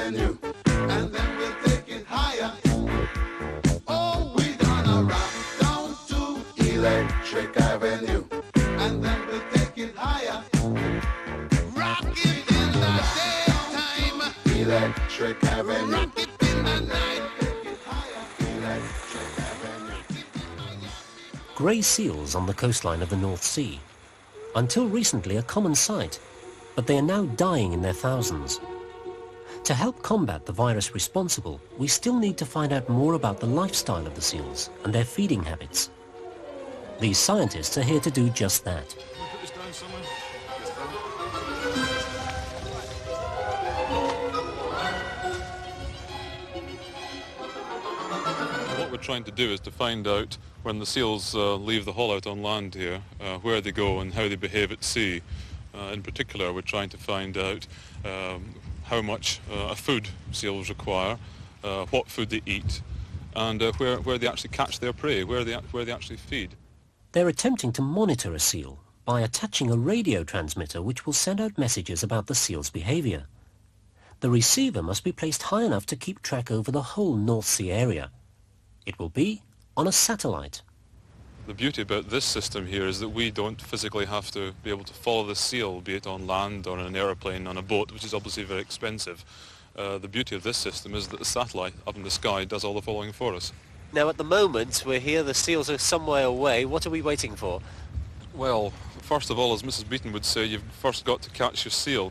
Avenue, and then we'll take it higher. Oh, we're gonna rock down to Electric Avenue, and then we'll take it higher. Rock it in the daytime, Electric Avenue. Rock it in the night. Grey seals on the coastline of the North Sea. Until recently a common sight, but they are now dying in their thousands. To help combat the virus responsible, we still need to find out more about the lifestyle of the seals and their feeding habits. These scientists are here to do just that. What we're trying to do is to find out when the seals leave the hull out on land here, where they go and how they behave at sea. In particular, we're trying to find out how much food seals require, what food they eat, and where they actually catch their prey, where they actually feed. They're attempting to monitor a seal by attaching a radio transmitter which will send out messages about the seal's behaviour. The receiver must be placed high enough to keep track over the whole North Sea area. It will be on a satellite. The beauty about this system here is that we don't physically have to be able to follow the seal, be it on land or in an aeroplane, on a boat, which is obviously very expensive. The beauty of this system is that the satellite up in the sky does all the following for us. Now at the moment we're here, the seals are some way away. What are we waiting for? Well, first of all, as Mrs. Beaton would say, you've first got to catch your seal.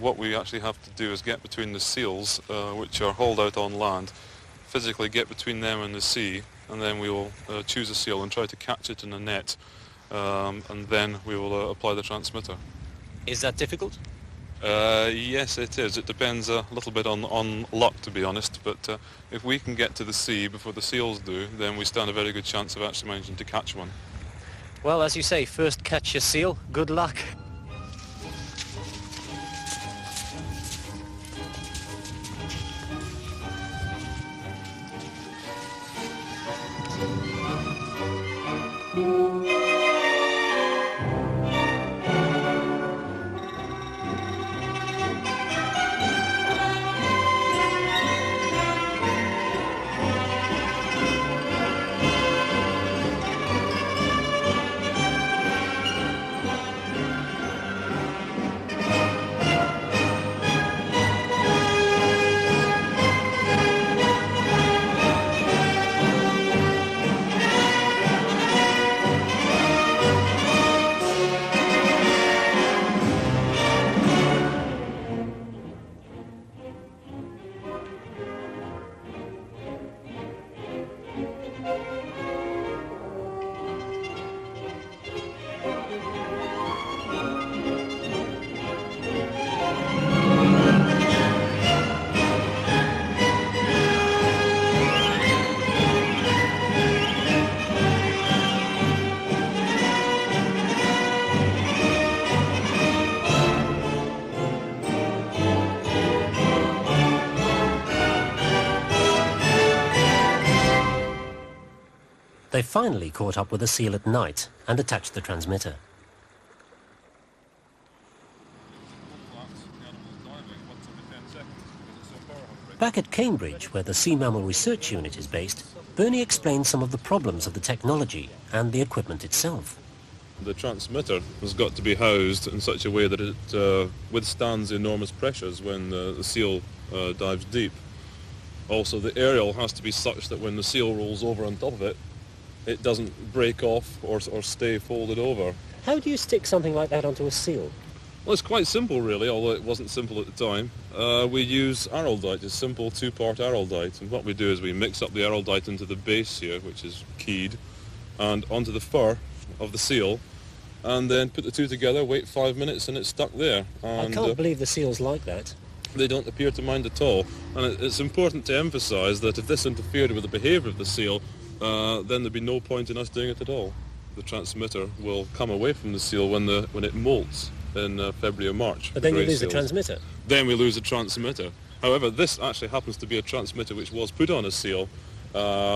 What we actually have to do is get between the seals, which are hauled out on land, physically get between them and the sea, and then we will choose a seal and try to catch it in a net, and then we will apply the transmitter. Is that difficult? Yes, it is. It depends a little bit on luck, to be honest, but if we can get to the sea before the seals do, then we stand a very good chance of actually managing to catch one. Well, as you say, first catch your seal. Good luck. They finally caught up with the seal at night and attached the transmitter. Back at Cambridge, where the Sea Mammal Research Unit is based, Bernie explained some of the problems of the technology and the equipment itself. The transmitter has got to be housed in such a way that it withstands enormous pressures when the seal dives deep. Also, the aerial has to be such that when the seal rolls over on top of it, it doesn't break off or stay folded over. How do you stick something like that onto a seal? Well, it's quite simple, really, although it wasn't simple at the time. We use araldite, a simple two-part araldite, and what we do is we mix up the araldite into the base here, which is keyed, and onto the fur of the seal, and then put the two together, wait 5 minutes, and it's stuck there. And, I can't believe the seals like that. They don't appear to mind at all, and it's important to emphasise that if this interfered with the behaviour of the seal, then there'd be no point in us doing it at all. The transmitter will come away from the seal when it molts in February or March. But then you lose the transmitter. Then we lose the transmitter. However, this actually happens to be a transmitter which was put on a seal,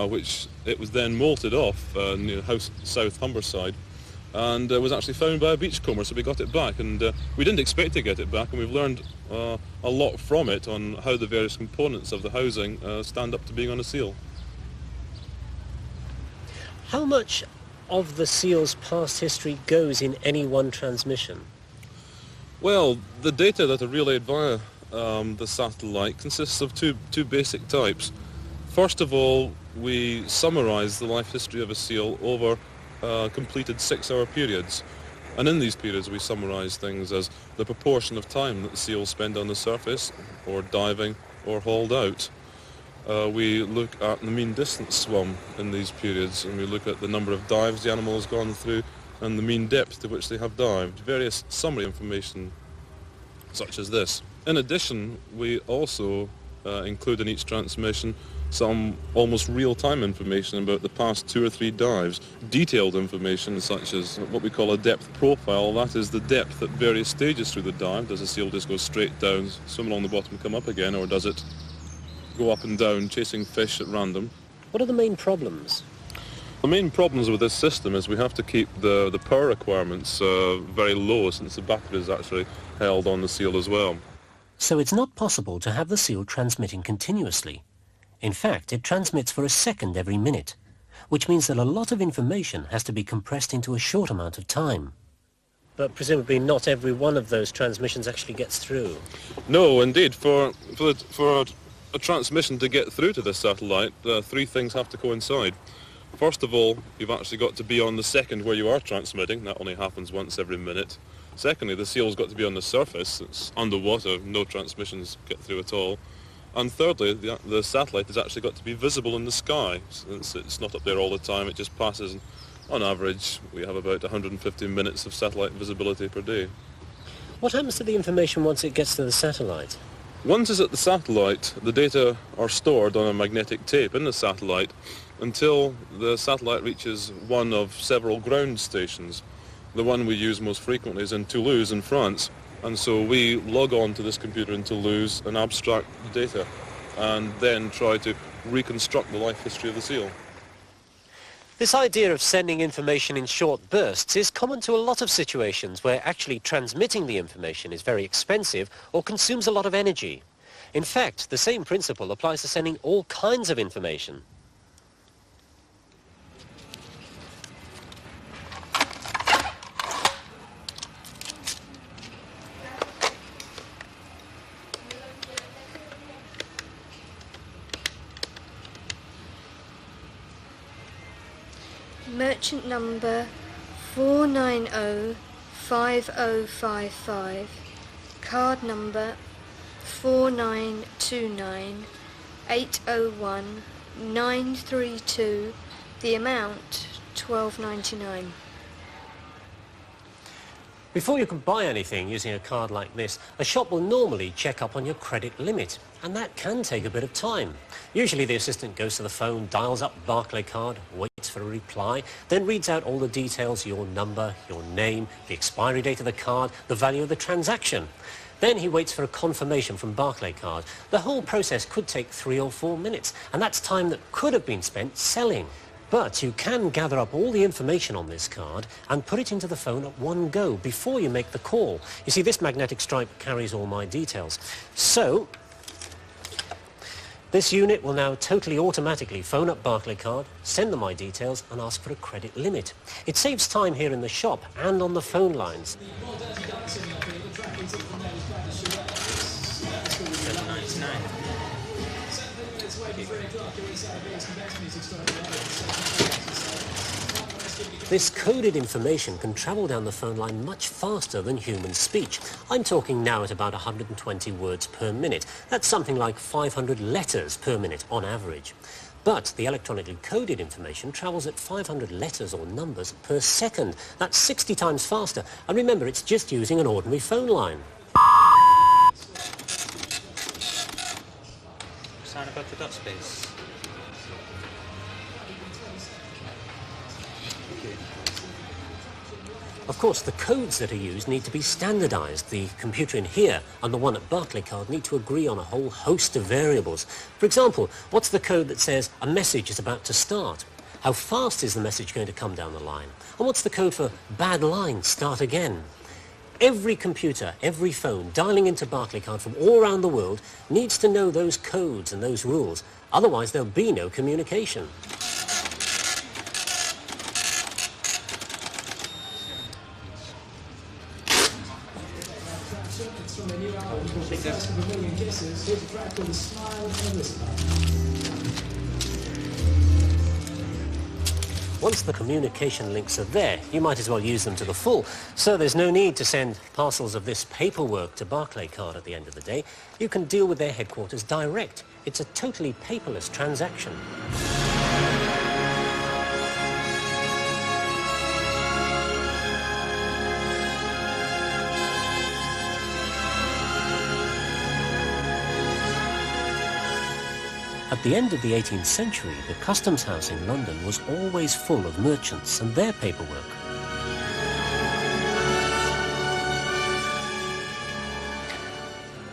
which it was then molted off near South Humberside, and was actually found by a beachcomber, so we got it back, and we didn't expect to get it back, and we've learned a lot from it on how the various components of the housing stand up to being on a seal. How much of the seal's past history goes in any one transmission? Well, the data that are relayed via the satellite consists of two basic types. First of all, we summarise the life history of a seal over completed 6-hour periods. And in these periods we summarise things as the proportion of time that the seals spend on the surface, or diving, or hauled out. We look at the mean distance swum in these periods, and we look at the number of dives the animal has gone through and the mean depth to which they have dived. Various summary information such as this. In addition, we also include in each transmission some almost real-time information about the past 2 or 3 dives. Detailed information such as what we call a depth profile, that is the depth at various stages through the dive. Does the seal just go straight down, swim along the bottom, come up again, or does it go up and down, chasing fish at random? What are the main problems? The main problems with this system is we have to keep the power requirements very low, since the battery is actually held on the seal as well. So it's not possible to have the seal transmitting continuously. In fact, it transmits for a second every minute, which means that a lot of information has to be compressed into a short amount of time. But presumably not every one of those transmissions actually gets through. No, indeed. For a transmission to get through to this satellite, 3 things have to coincide. First of all, you've actually got to be on the second where you are transmitting. That only happens once every minute. Secondly, the seal's got to be on the surface. It's underwater, no transmissions get through at all. And thirdly, the satellite has actually got to be visible in the sky, since it's not up there all the time, it just passes. And on average, we have about 150 minutes of satellite visibility per day. What happens to the information once it gets to the satellite? Once it's at the satellite, the data are stored on a magnetic tape in the satellite until the satellite reaches one of several ground stations. The one we use most frequently is in Toulouse in France, and so we log on to this computer in Toulouse and abstract the data and then try to reconstruct the life history of the seal. This idea of sending information in short bursts is common to a lot of situations where actually transmitting the information is very expensive or consumes a lot of energy. In fact, the same principle applies to sending all kinds of information. Merchant number 4905055, card number 4929801932, the amount £12.99. Before you can buy anything using a card like this, a shop will normally check up on your credit limit, and that can take a bit of time. Usually the assistant goes to the phone, dials up Barclaycard, waits for a reply, then reads out all the details, your number, your name, the expiry date of the card, the value of the transaction. Then he waits for a confirmation from Barclaycard. The whole process could take 3 or 4 minutes, and that's time that could have been spent selling. But you can gather up all the information on this card and put it into the phone at one go before you make the call. You see, this magnetic stripe carries all my details. So this unit will now totally automatically phone up Barclaycard, send them my details and ask for a credit limit. It saves time here in the shop and on the phone lines. This coded information can travel down the phone line much faster than human speech. I'm talking now at about 120 words per minute. That's something like 500 letters per minute on average. But the electronically coded information travels at 500 letters or numbers per second. That's 60 times faster. And remember, it's just using an ordinary phone line. Sound about the dot space. Of course, the codes that are used need to be standardized. The computer in here and the one at Barclaycard need to agree on a whole host of variables. For example, what's the code that says a message is about to start? How fast is the message going to come down the line? And what's the code for bad line, start again? Every computer, every phone dialing into Barclaycard from all around the world needs to know those codes and those rules. Otherwise, there'll be no communication. Once the communication links are there, you might as well use them to the full. So there's no need to send parcels of this paperwork to Barclaycard at the end of the day. You can deal with their headquarters direct. It's a totally paperless transaction. At the end of the 18th century, the Customs House in London was always full of merchants and their paperwork.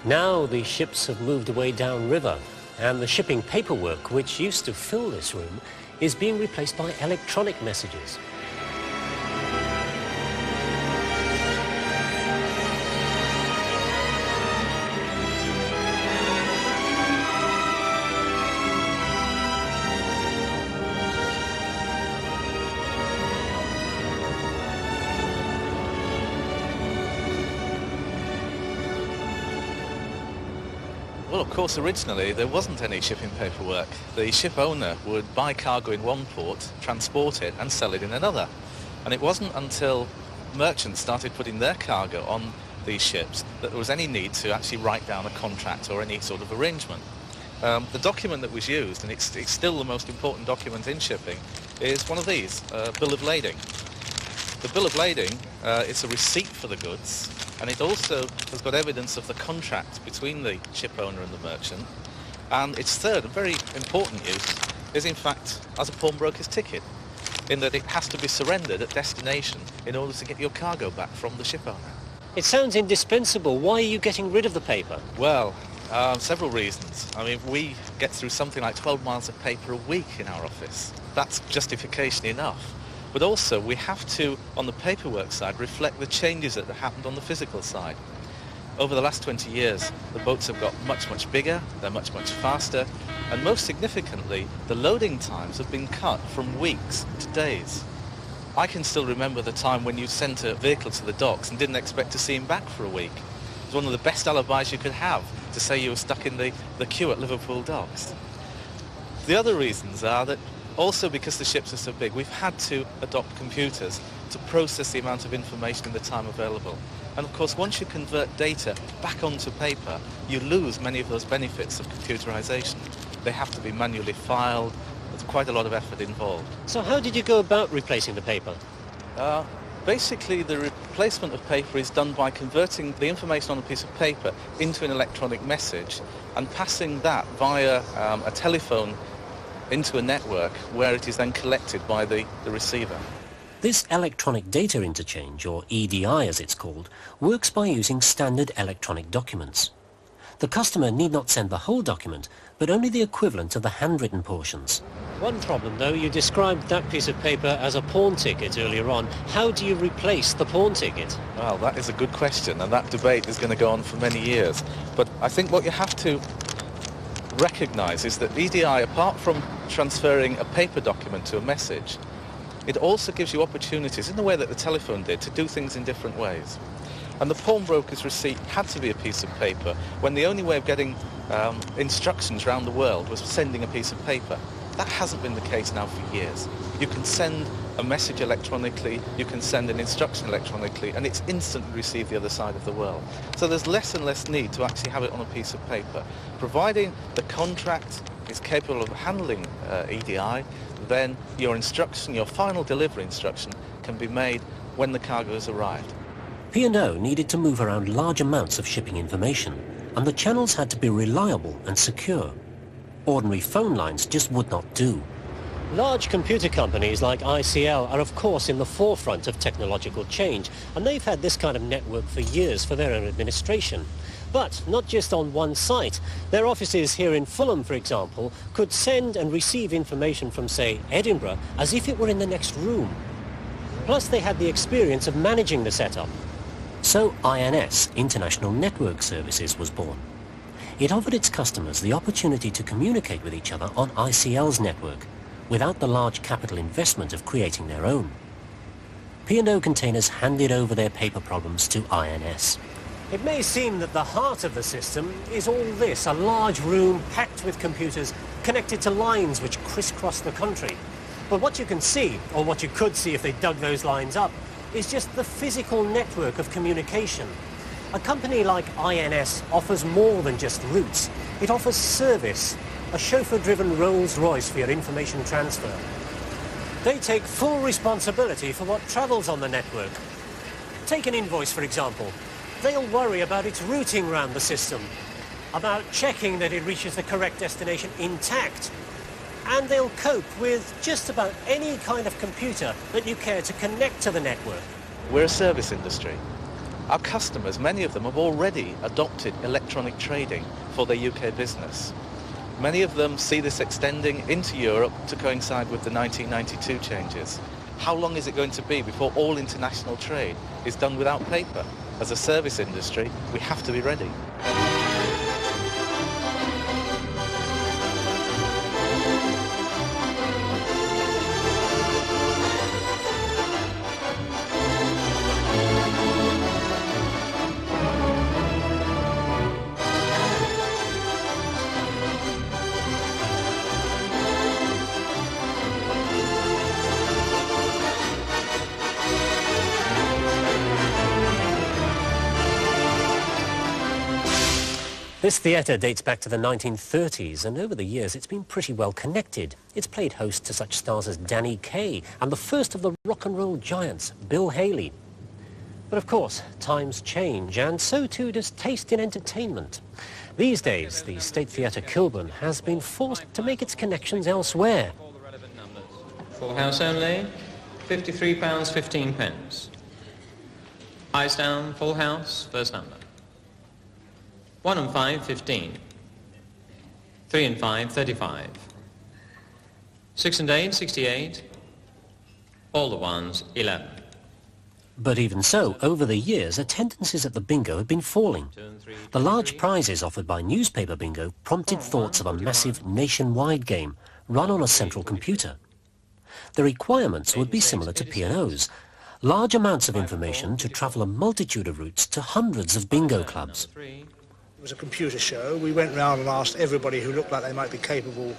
Now the ships have moved away downriver, and the shipping paperwork, which used to fill this room, is being replaced by electronic messages. Well, of course, originally there wasn't any shipping paperwork. The ship owner would buy cargo in one port, transport it and sell it in another. And it wasn't until merchants started putting their cargo on these ships that there was any need to actually write down a contract or any sort of arrangement. The document that was used, and it's still the most important document in shipping, is one of these, bill of lading. The bill of lading is a receipt for the goods, and it also has got evidence of the contract between the ship owner and the merchant. And its third, and very important use, is in fact as a pawnbroker's ticket, in that it has to be surrendered at destination in order to get your cargo back from the ship owner. It sounds indispensable. Why are you getting rid of the paper? Well, several reasons. I mean, we get through something like 12 miles of paper a week in our office. That's justification enough. But also, we have to, on the paperwork side, reflect the changes that have happened on the physical side. Over the last 20 years, the boats have got much, much bigger, they're much, much faster, and most significantly, the loading times have been cut from weeks to days. I can still remember the time when you sent a vehicle to the docks and didn't expect to see him back for a week. It was one of the best alibis you could have to say you were stuck in the queue at Liverpool docks. The other reasons are that also because the ships are so big, we've had to adopt computers to process the amount of information in the time available. And of course, once you convert data back onto paper, you lose many of those benefits of computerization. They have to be manually filed. There's quite a lot of effort involved. So how did you go about replacing the paper? Basically, the replacement of paper is done by converting the information on a piece of paper into an electronic message and passing that via a telephone into a network where it is then collected by the receiver. This electronic data interchange, or EDI as it's called, works by using standard electronic documents. The customer need not send the whole document, but only the equivalent of the handwritten portions. One problem though, you described that piece of paper as a pawn ticket earlier on. How do you replace the pawn ticket? Well, that is a good question, and that debate is going to go on for many years. But I think what you have to recognise is that EDI, apart from transferring a paper document to a message, it also gives you opportunities, in the way that the telephone did, to do things in different ways. And the pawnbroker's receipt had to be a piece of paper when the only way of getting instructions around the world was sending a piece of paper. That hasn't been the case now for years. You can send a message electronically, you can send an instruction electronically, and it's instantly received the other side of the world. So there's less and less need to actually have it on a piece of paper. Providing the contract is capable of handling EDI, then your instruction, your final delivery instruction, can be made when the cargo has arrived. P&O needed to move around large amounts of shipping information, and the channels had to be reliable and secure. Ordinary phone lines just would not do. Large computer companies like ICL are of course in the forefront of technological change, and they've had this kind of network for years for their own administration. But not just on one site. Their offices here in Fulham, for example, could send and receive information from, say, Edinburgh as if it were in the next room. Plus, they had the experience of managing the setup. So INS, International Network Services, was born. It offered its customers the opportunity to communicate with each other on ICL's network, without the large capital investment of creating their own. P&O Containers handed over their paper problems to INS. It may seem that the heart of the system is all this, a large room packed with computers connected to lines which crisscross the country. But what you can see, or what you could see if they dug those lines up, is just the physical network of communication. A company like INS offers more than just routes. It offers service, a chauffeur-driven Rolls-Royce for your information transfer. They take full responsibility for what travels on the network. Take an invoice, for example. They'll worry about its routing around the system, about checking that it reaches the correct destination intact, and they'll cope with just about any kind of computer that you care to connect to the network. We're a service industry. Our customers, many of them, have already adopted electronic trading for their UK business. Many of them see this extending into Europe to coincide with the 1992 changes. How long is it going to be before all international trade is done without paper? As a service industry, we have to be ready. This theatre dates back to the 1930s, and over the years it's been pretty well connected. It's played host to such stars as Danny Kaye and the first of the rock and roll giants, Bill Haley. But of course, times change, and so too does taste in entertainment. These days, the State Theatre Kilburn has been forced to make its connections elsewhere. Full house only, £53.15. Eyes down, full house, first number. 1 and 5, 15. 3 and 5, 35. 6 and 8, 68. All the ones, 11. But even so, over the years, attendances at the bingo have been falling. The large prizes offered by newspaper bingo prompted thoughts of a massive nationwide game run on a central computer. The requirements would be similar to P&O's. Large amounts of information to travel a multitude of routes to hundreds of bingo clubs. It was a computer show. We went round and asked everybody who looked like they might be capable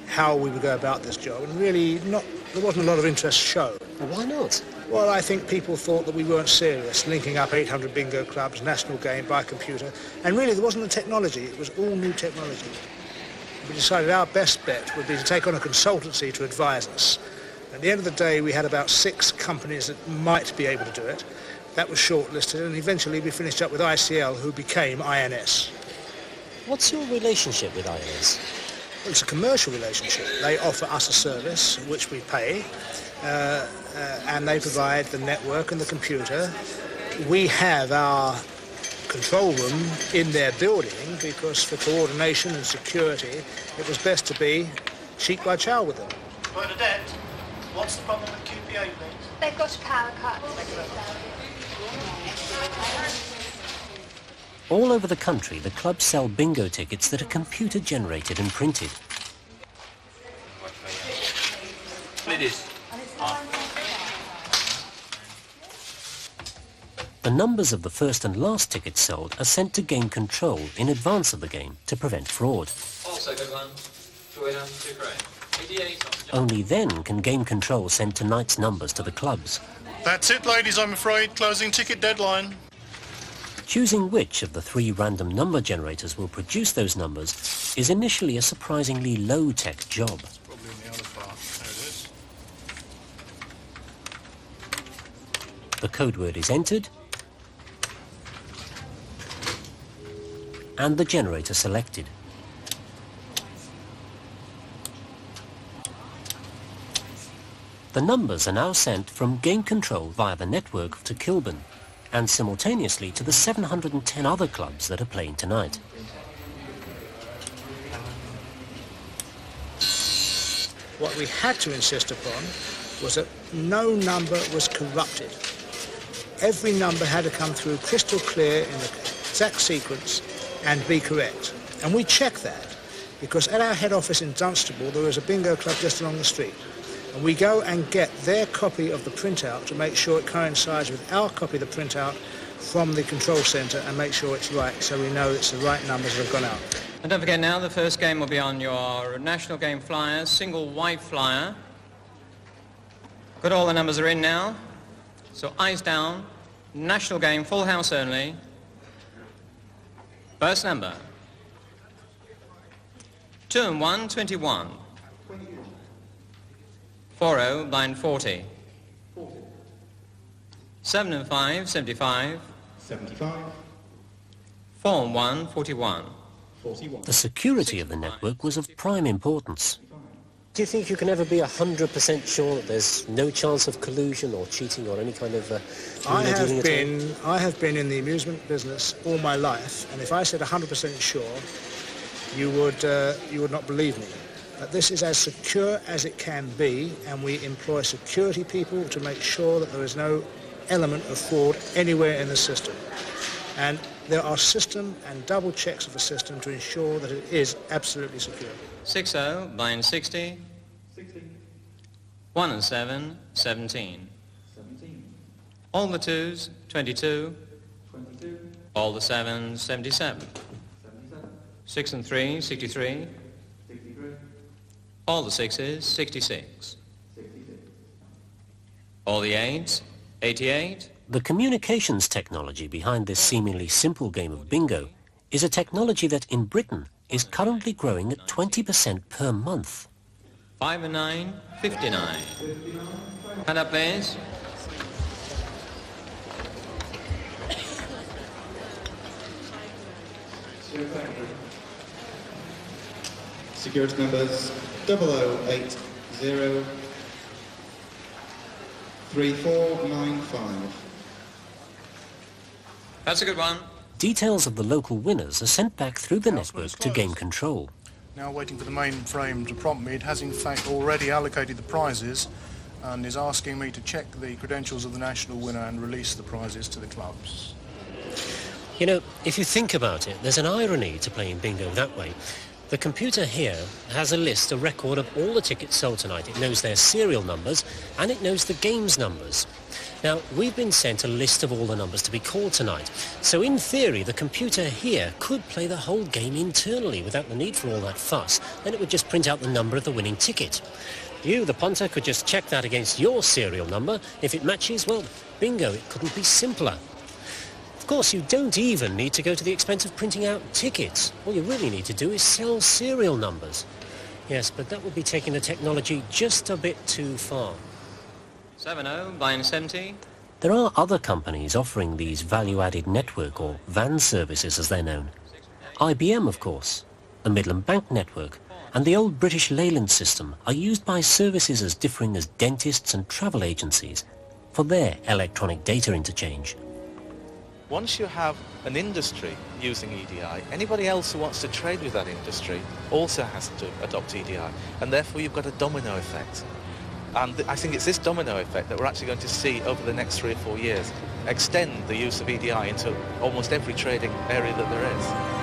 how we would go about this job, and really there wasn't a lot of interest shown. Well, why not? Well, I think people thought that we weren't serious, linking up 800 bingo clubs, national game by computer, and really there wasn't the technology. It was all new technology. We decided our best bet would be to take on a consultancy to advise us. At the end of the day, we had about 6 companies that might be able to do it. That was shortlisted, and eventually we finished up with ICL, who became INS. What's your relationship with INS? Well, it's a commercial relationship. They offer us a service, which we pay, and they provide the network and the computer. We have our control room in their building because for coordination and security, it was best to be cheek by jowl with them. Bernadette, what's the problem with QPA, please? They've got a power cut. All over the country, the clubs sell bingo tickets that are computer-generated and printed. The numbers of the first and last tickets sold are sent to game control in advance of the game to prevent fraud. Also good one. 2 winner, 2 great. 88. Only then can game control send tonight's numbers to the clubs. That's it, ladies, I'm afraid. Closing ticket deadline. Choosing which of the 3 random number generators will produce those numbers is initially a surprisingly low-tech job. Probably in the other part. There it is. The code word is entered and the generator selected. The numbers are now sent from game control via the network to Kilburn, and simultaneously to the 710 other clubs that are playing tonight. What we had to insist upon was that no number was corrupted. Every number had to come through crystal clear in the exact sequence and be correct. And we check that because at our head office in Dunstable there is a bingo club just along the street. And we go and get their copy of the printout to make sure it coincides with our copy of the printout from the control centre and make sure it's right, so we know it's the right numbers that have gone out. And don't forget now, the first game will be on your national game flyer, single white flyer. Good, all the numbers are in now. So eyes down, national game, full house only. First number. 2 and 1, 21. 4-0, blind 40. 7 and 5, 75. 4 and 1, 41. The security of the network was of prime importance. Do you think you can ever be 100% sure that there's no chance of collusion or cheating or any kind of I have been in the amusement business all my life, and if I said 100% sure, you would not believe me. But this is as secure as it can be, and we employ security people to make sure that there is no element of fraud anywhere in the system. And there are system and double checks of the system to ensure that it is absolutely secure. 6-0, blind 60. 1 and 7, 17. All the 2s, 22. All the 7s, 77. 6 and 3, 63. All the 6s, 66. All the 8s, 88. The communications technology behind this seemingly simple game of bingo is a technology that in Britain is currently growing at 20% per month. 5 and 9, 59. Hand up, please. Security numbers 0080 3495. That's a good one. Details of the local winners are sent back through the network to game control. Now waiting for the mainframe to prompt me. It has in fact already allocated the prizes and is asking me to check the credentials of the national winner and release the prizes to the clubs. You know, if you think about it, there's an irony to playing bingo that way. The computer here has a list, a record of all the tickets sold tonight. It knows their serial numbers and it knows the game's numbers. Now, we've been sent a list of all the numbers to be called tonight. So in theory, the computer here could play the whole game internally without the need for all that fuss. Then it would just print out the number of the winning ticket. You, the punter, could just check that against your serial number. If it matches, well, bingo, it couldn't be simpler. Of course, you don't even need to go to the expense of printing out tickets. All you really need to do is sell serial numbers. Yes, but that would be taking the technology just a bit too far. 7-0, blind 70. There are other companies offering these value-added network or VAN services as they're known. IBM, of course, the Midland Bank network, and the old British Leyland system are used by services as differing as dentists and travel agencies for their electronic data interchange. Once you have an industry using EDI, anybody else who wants to trade with that industry also has to adopt EDI, and therefore you've got a domino effect. And I think it's this domino effect that we're actually going to see over the next 3 or 4 years extend the use of EDI into almost every trading area that there is.